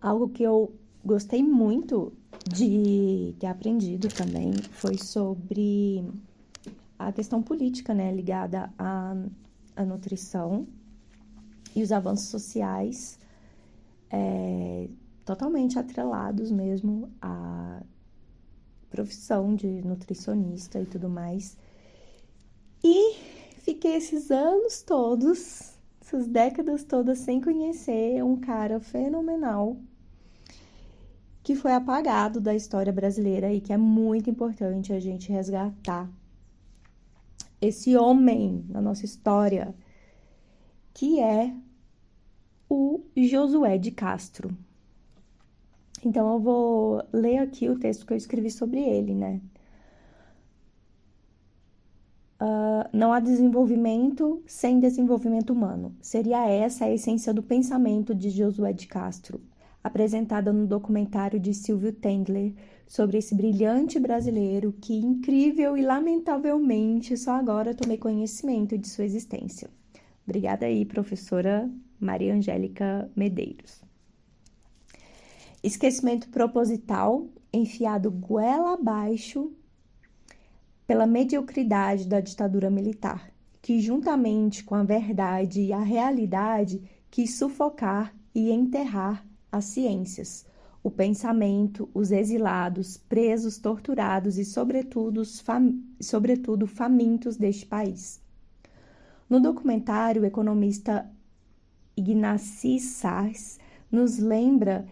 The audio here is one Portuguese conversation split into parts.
Algo que eu gostei muito de ter aprendido também foi sobre a questão política, né, ligada à nutrição e os avanços sociais totalmente atrelados mesmo à profissão de nutricionista e tudo mais. E fiquei esses anos todos, essas décadas todas sem conhecer um cara fenomenal que foi apagado da história brasileira e que é muito importante a gente resgatar esse homem na nossa história, que é o Josué de Castro. Então eu vou ler aqui o texto que eu escrevi sobre ele, né? Não há desenvolvimento sem desenvolvimento humano. Seria essa a essência do pensamento de Josué de Castro, apresentada no documentário de Silvio Tendler sobre esse brilhante brasileiro que, incrível e lamentavelmente, só agora tomei conhecimento de sua existência. Obrigada aí, professora Maria Angélica Medeiros. Esquecimento proposital, enfiado goela abaixo pela mediocridade da ditadura militar, que juntamente com a verdade e a realidade quis sufocar e enterrar as ciências, o pensamento, os exilados, presos, torturados e, sobretudo, famintos deste país. No documentário, o economista Ignacy Sars nos lembra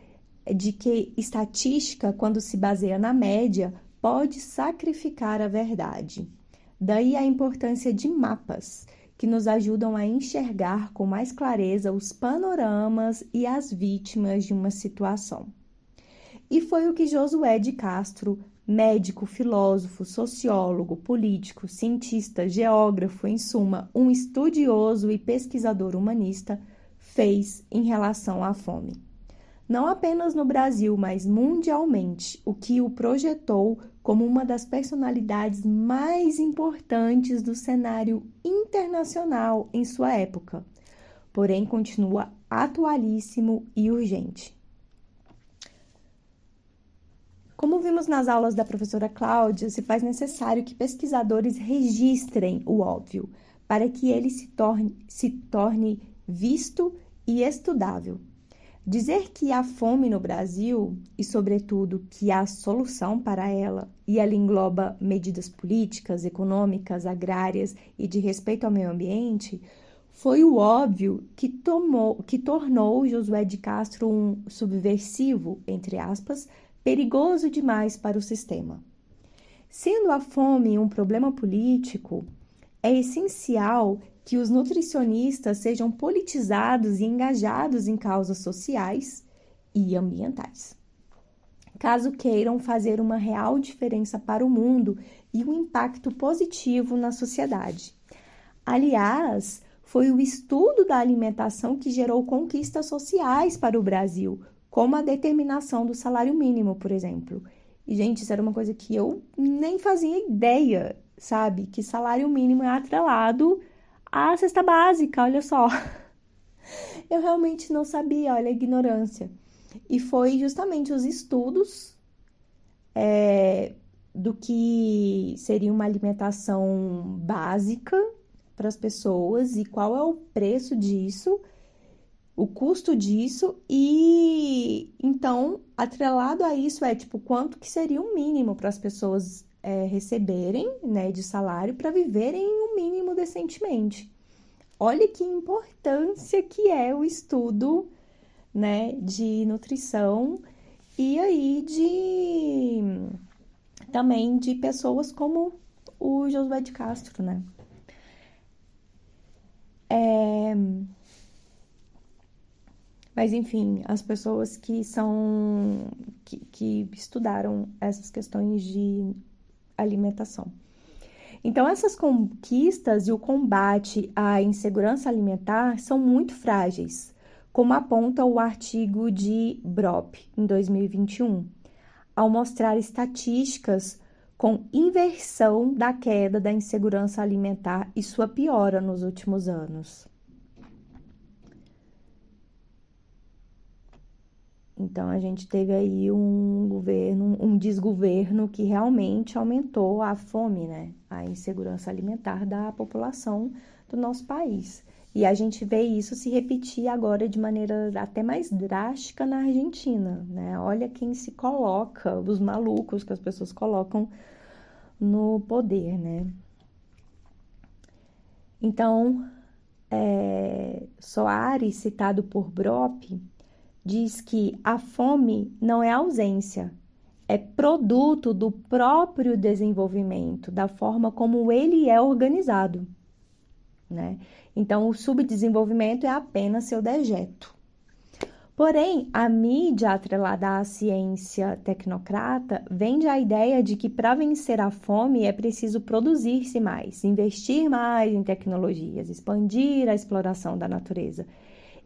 de que estatística, quando se baseia na média, pode sacrificar a verdade. Daí a importância de mapas, que nos ajudam a enxergar com mais clareza os panoramas e as vítimas de uma situação. E foi o que Josué de Castro, médico, filósofo, sociólogo, político, cientista, geógrafo, em suma, um estudioso e pesquisador humanista, fez em relação à fome. Não apenas no Brasil, mas mundialmente, o que o projetou como uma das personalidades mais importantes do cenário internacional em sua época, porém continua atualíssimo e urgente. Como vimos nas aulas da professora Cláudia, se faz necessário que pesquisadores registrem o óbvio, para que ele se torne visto e estudável. Dizer que há fome no Brasil, e sobretudo que há solução para ela, e ela engloba medidas políticas, econômicas, agrárias e de respeito ao meio ambiente, foi o óbvio que tornou Josué de Castro um subversivo, entre aspas, perigoso demais para o sistema. Sendo a fome um problema político, é essencial que os nutricionistas sejam politizados e engajados em causas sociais e ambientais, caso queiram fazer uma real diferença para o mundo e um impacto positivo na sociedade. Aliás, foi o estudo da alimentação que gerou conquistas sociais para o Brasil, como a determinação do salário mínimo, por exemplo. E, gente, isso era uma coisa que eu nem fazia ideia, sabe? Que salário mínimo é atrelado à cesta básica, olha só. Eu realmente não sabia, olha a ignorância. E foi justamente os estudos do que seria uma alimentação básica para as pessoas e qual é o preço disso, o custo disso, e então, atrelado a isso, quanto que seria o mínimo para as pessoas receberem, né, de salário para viverem o mínimo decentemente. Olha que importância que é o estudo, né, de nutrição e aí também de pessoas como o Josué de Castro, né? Mas, enfim, as pessoas que estudaram essas questões de alimentação. Então, essas conquistas e o combate à insegurança alimentar são muito frágeis, como aponta o artigo de Brop, em 2021, ao mostrar estatísticas com inversão da queda da insegurança alimentar e sua piora nos últimos anos. Então, a gente teve aí um governo, um desgoverno que realmente aumentou a fome, né? A insegurança alimentar da população do nosso país. E a gente vê isso se repetir agora de maneira até mais drástica na Argentina, né? Olha quem se coloca, os malucos que as pessoas colocam no poder, né? Então, Soares, citado por Brop, diz que a fome não é ausência, é produto do próprio desenvolvimento, da forma como ele é organizado, né? Então, o subdesenvolvimento é apenas seu dejeto. Porém, a mídia atrelada à ciência tecnocrata vende a ideia de que para vencer a fome é preciso produzir-se mais, investir mais em tecnologias, expandir a exploração da natureza,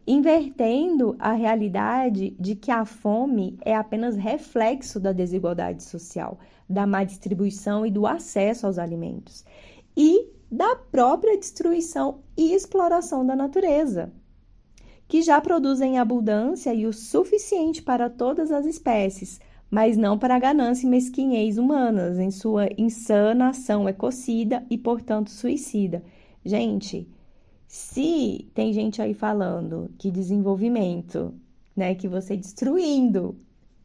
invertendo a realidade de que a fome é apenas reflexo da desigualdade social, da má distribuição e do acesso aos alimentos, e da própria destruição e exploração da natureza, que já produzem abundância e o suficiente para todas as espécies, mas não para a ganância e mesquinhez humanas, em sua insana ação ecocida e, portanto, suicida. Gente, se tem gente aí falando que desenvolvimento, né, que você destruindo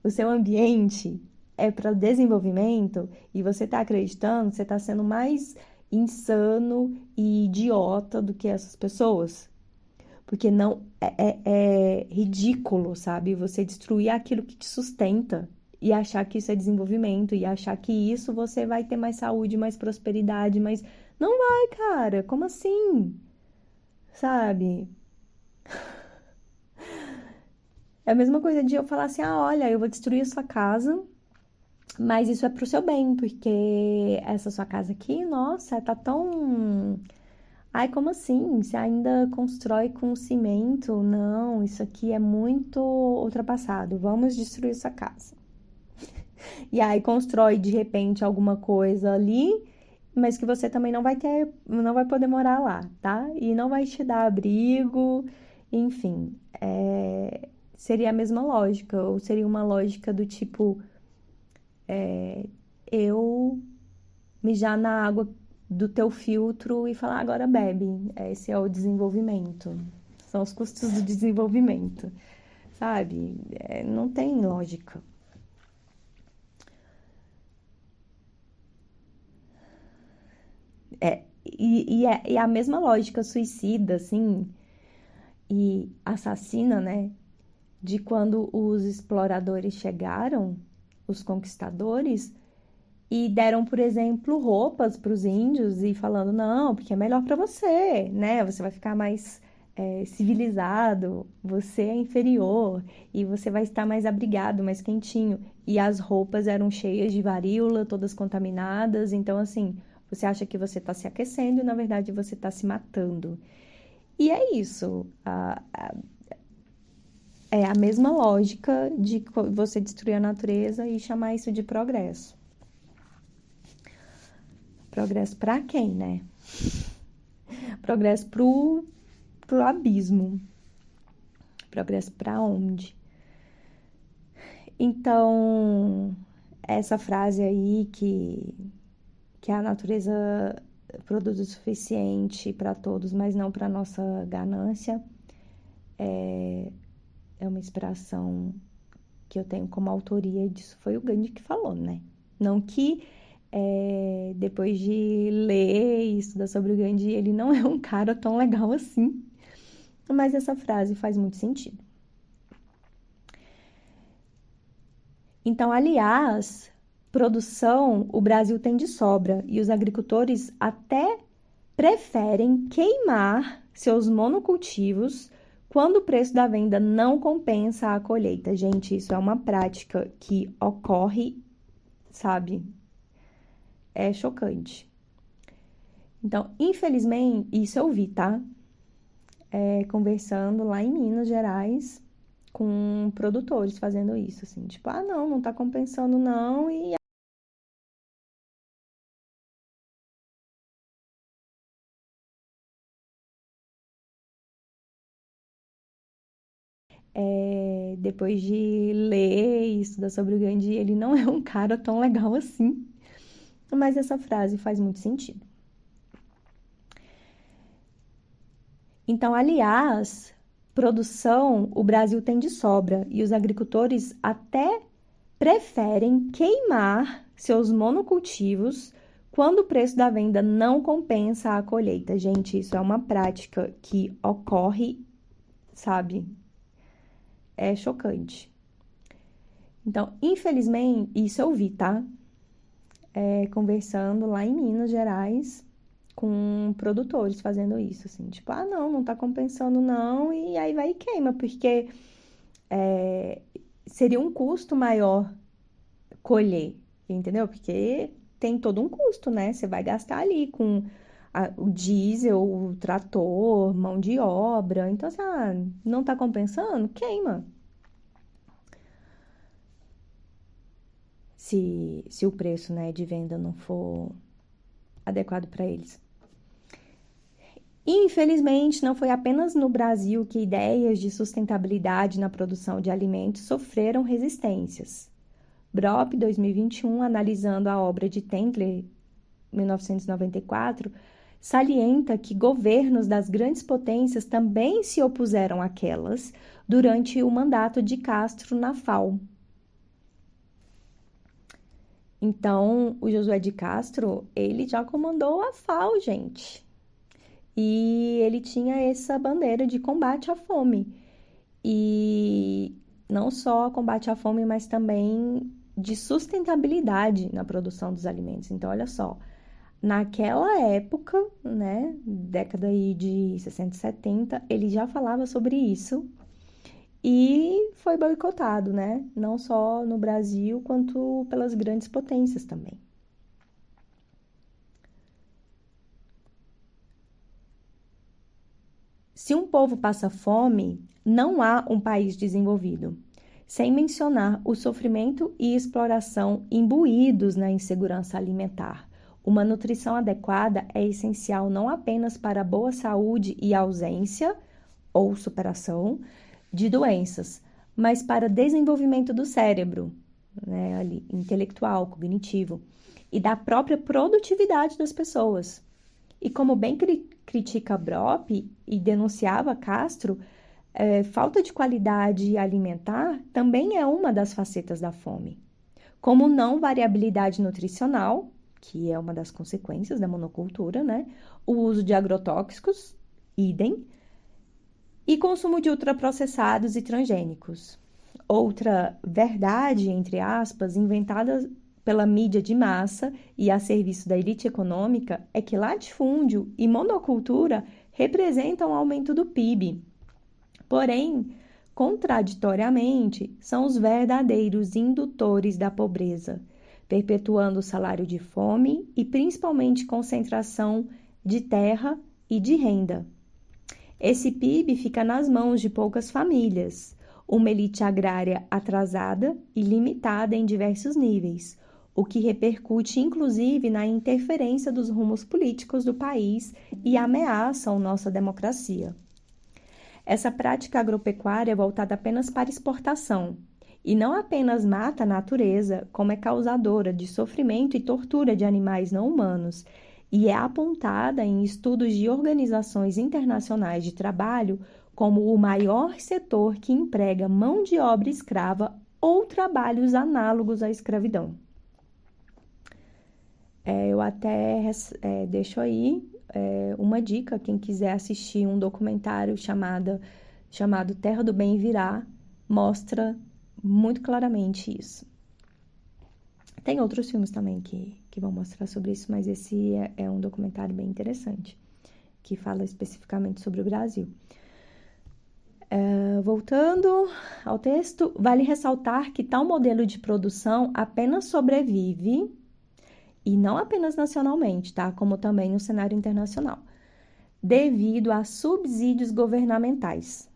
o seu ambiente é para desenvolvimento e você está acreditando, você está sendo mais insano e idiota do que essas pessoas. Porque não é ridículo, sabe? Você destruir aquilo que te sustenta e achar que isso é desenvolvimento e achar que isso você vai ter mais saúde, mais prosperidade, mas não vai, cara. Como assim? Sabe? É a mesma coisa de eu falar assim: ah, olha, eu vou destruir a sua casa, mas isso é pro seu bem, porque essa sua casa aqui, nossa, tá tão. Ai, como assim? Você ainda constrói com cimento? Não, isso aqui é muito ultrapassado. Vamos destruir sua casa. E aí constrói de repente alguma coisa ali, mas que você também não vai ter, não vai poder morar lá, tá? E não vai te dar abrigo, enfim. Seria a mesma lógica, ou seria uma lógica do tipo, eu mijar na água do teu filtro e falar, agora bebe. Esse é o desenvolvimento. São os custos do desenvolvimento, sabe? Não tem lógica. E a mesma lógica suicida, assim, e assassina, né? De quando os exploradores chegaram, os conquistadores, e deram, por exemplo, roupas para os índios e falando, não, porque é melhor para você, né? Você vai ficar mais civilizado, você é inferior e você vai estar mais abrigado, mais quentinho. E as roupas eram cheias de varíola, todas contaminadas. Então, assim, você acha que você está se aquecendo e, na verdade, você está se matando. E é isso. É a mesma lógica de você destruir a natureza e chamar isso de progresso. Progresso para quem, né? Progresso pro abismo. Progresso para onde? Então, essa frase aí que a natureza produz o suficiente para todos, mas não para nossa ganância, é uma inspiração que eu tenho como autoria disso. Foi o Gandhi que falou, né? Não que depois de ler e estudar sobre o Gandhi, ele não é um cara tão legal assim. Mas essa frase faz muito sentido. Então, aliás, produção o Brasil tem de sobra e os agricultores até preferem queimar seus monocultivos quando o preço da venda não compensa a colheita. Gente, isso é uma prática que ocorre, sabe? É chocante. Então, infelizmente, isso eu vi, tá? Conversando lá em Minas Gerais com produtores fazendo isso, assim, tipo, ah, não, não tá compensando não, e depois de ler e estudar sobre o Gandhi, ele não é um cara tão legal assim. Mas essa frase faz muito sentido. Então, aliás, produção o Brasil tem de sobra e os agricultores até preferem queimar seus monocultivos quando o preço da venda não compensa a colheita. Gente, isso é uma prática que ocorre, sabe? É chocante. Então, infelizmente, isso eu vi, tá? Conversando lá em Minas Gerais com produtores fazendo isso, assim, tipo, não tá compensando não, e aí vai e queima, porque seria um custo maior colher, entendeu? Porque tem todo um custo, né? Você vai gastar ali com o diesel, o trator, mão de obra, então, assim, não tá compensando? Queima. Se o preço, né, de venda não for adequado para eles. Infelizmente, não foi apenas no Brasil que ideias de sustentabilidade na produção de alimentos sofreram resistências. Brop 2021, analisando a obra de Tendler, 1994, salienta que governos das grandes potências também se opuseram àquelas durante o mandato de Castro na FAO. Então, o Josué de Castro, ele já comandou a FAO, gente. E ele tinha essa bandeira de combate à fome. E não só combate à fome, mas também de sustentabilidade na produção dos alimentos. Então, olha só, naquela época, né, década aí de 60 e 70, ele já falava sobre isso e foi boicotado, né? Não só no Brasil, quanto pelas grandes potências também. Se um povo passa fome, não há um país desenvolvido, sem mencionar o sofrimento e exploração imbuídos na insegurança alimentar. Uma nutrição adequada é essencial não apenas para a boa saúde e ausência ou superação de doenças, mas para desenvolvimento do cérebro, né, ali, intelectual, cognitivo, e da própria produtividade das pessoas. E como bem critica Brop e denunciava Castro, falta de qualidade alimentar também é uma das facetas da fome. Como não variabilidade nutricional, que é uma das consequências da monocultura, né? O uso de agrotóxicos, idem, e consumo de ultraprocessados e transgênicos. Outra verdade, entre aspas, inventada pela mídia de massa e a serviço da elite econômica é que latifúndio e monocultura representam o aumento do PIB. Porém, contraditoriamente, são os verdadeiros indutores da pobreza, perpetuando o salário de fome e principalmente concentração de terra e de renda. Esse PIB fica nas mãos de poucas famílias, uma elite agrária atrasada e limitada em diversos níveis, o que repercute inclusive na interferência dos rumos políticos do país e ameaçam nossa democracia. Essa prática agropecuária é voltada apenas para exportação e não apenas mata a natureza, como é causadora de sofrimento e tortura de animais não humanos, e é apontada em estudos de organizações internacionais de trabalho como o maior setor que emprega mão de obra escrava ou trabalhos análogos à escravidão. Eu até deixo aí uma dica, quem quiser assistir um documentário chamado Terra do Bem Virá, mostra muito claramente isso. Tem outros filmes também que vão mostrar sobre isso, mas esse é um documentário bem interessante, que fala especificamente sobre o Brasil. Voltando ao texto, vale ressaltar que tal modelo de produção apenas sobrevive, e não apenas nacionalmente, tá? Como também no cenário internacional, devido a subsídios governamentais.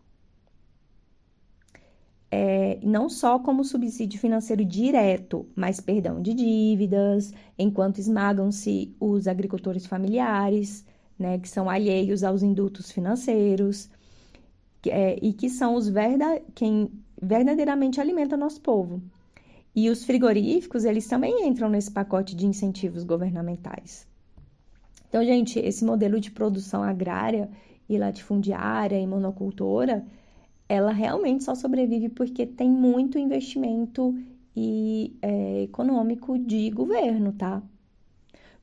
Não só como subsídio financeiro direto, mas perdão de dívidas, enquanto esmagam-se os agricultores familiares, né, que são alheios aos indutos financeiros, e que são quem verdadeiramente alimenta nosso povo. E os frigoríficos, eles também entram nesse pacote de incentivos governamentais. Então, gente, esse modelo de produção agrária e latifundiária e monocultora, ela realmente só sobrevive porque tem muito investimento econômico de governo, tá?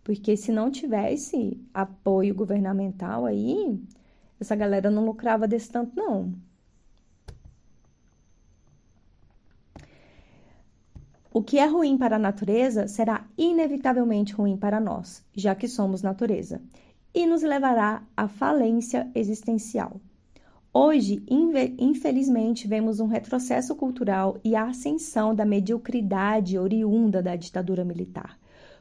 Porque se não tivesse apoio governamental aí, essa galera não lucrava desse tanto, não. O que é ruim para a natureza será inevitavelmente ruim para nós, já que somos natureza, e nos levará à falência existencial. Hoje, infelizmente, vemos um retrocesso cultural e a ascensão da mediocridade oriunda da ditadura militar,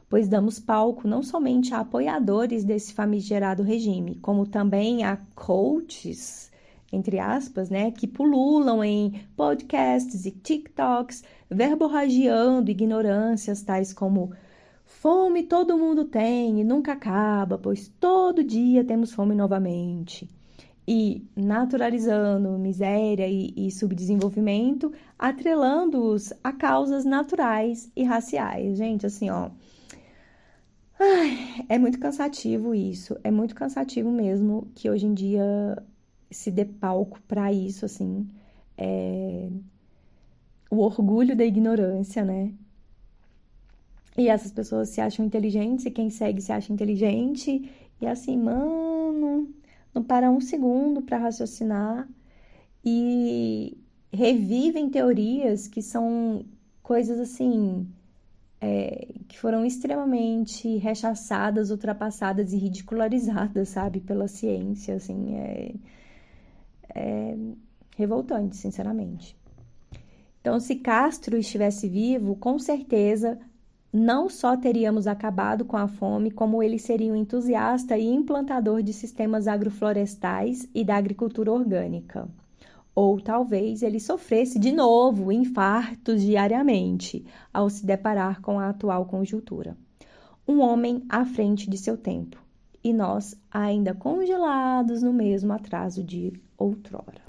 pois damos palco não somente a apoiadores desse famigerado regime, como também a coaches, entre aspas, né, que pululam em podcasts e TikToks, verborragiando ignorâncias tais como fome todo mundo tem e nunca acaba, pois todo dia temos fome novamente. E naturalizando miséria e subdesenvolvimento, atrelando-os a causas naturais e raciais. Gente, assim, ó, é muito cansativo isso, é muito cansativo mesmo que hoje em dia se dê palco para isso, assim, o orgulho da ignorância, né? E essas pessoas se acham inteligentes e quem segue se acha inteligente e assim, mano, não para um segundo para raciocinar e revivem teorias que são coisas assim, que foram extremamente rechaçadas, ultrapassadas e ridicularizadas, sabe, pela ciência, assim, é revoltante, sinceramente. Então, se Castro estivesse vivo, com certeza não só teríamos acabado com a fome, como ele seria um entusiasta e implantador de sistemas agroflorestais e da agricultura orgânica. Ou talvez ele sofresse de novo infartos diariamente ao se deparar com a atual conjuntura. Um homem à frente de seu tempo, e nós ainda congelados no mesmo atraso de outrora.